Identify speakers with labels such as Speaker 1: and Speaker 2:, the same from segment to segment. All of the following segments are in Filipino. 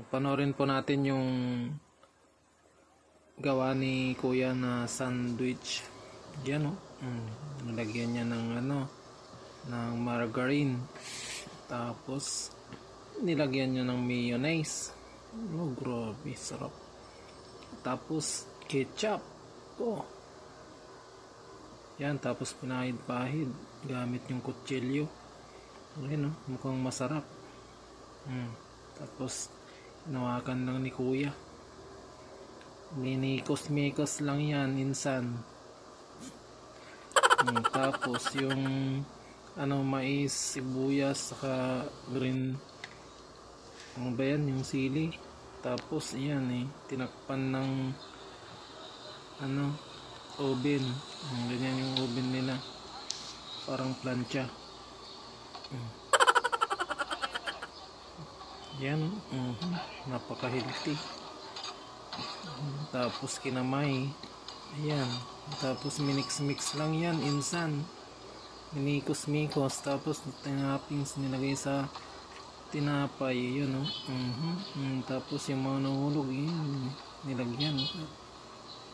Speaker 1: Panoorin po natin yung gawa ni Kuya na sandwich. Yan nilagyan niya ng ng margarine. Tapos nilagyan niya ng mayonnaise. Oh, grabe, sarap. Tapos ketchup. Oh. Yan, tapos pinahid-pahid gamit yung kutsilyo. Ayun, mukhang masarap. Tapos hinawakan lang ni Kuya. Minikos-mikos lang yan insan. Tapos yung mais, sibuyas, saka green, ano ba yan, yung sili. Tapos yan tinakpan ng oven. Ganyan yung oven nila, parang plancha. Yan, napaka-healthy. Tapos kinamay. Ayan. Tapos minix-mix lang yan, insan. Minikos-mikos. Tapos tinapings nilagay sa tinapay. Yun, tapos yung mga nahulog, nilagyan.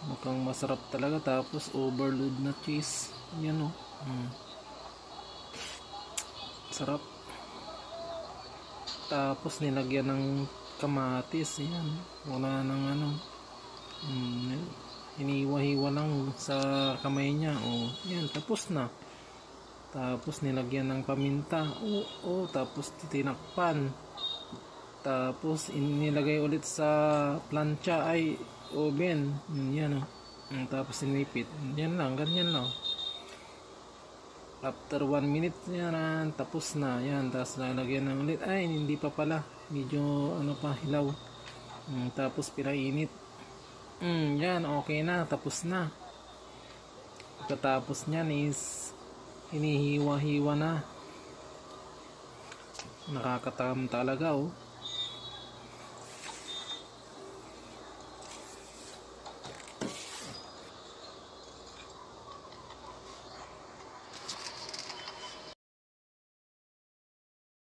Speaker 1: Mukhang masarap talaga. Tapos overload na cheese. Yan, sarap. Tapos nilagyan ng kamatis. Yan. Wala nang hiniwa-hiwa lang sa kamay niya. Yan, tapos na. Tapos nilagyan ng paminta. Tapos tinakpan. Tapos nilagay ulit sa plancha oven. Yan, tapos inipit. Yan lang, ganyan lang. After 1 minute yan, tapos na. Yan, tapos nalagyan ng ulit. Hindi pa pala. Medyo pa, hilaw. Tapos pinainit. Yan, okay na. Tapos na. Pagkatapos nyan is hinihiwa-hiwa na. Nakakatakam talaga,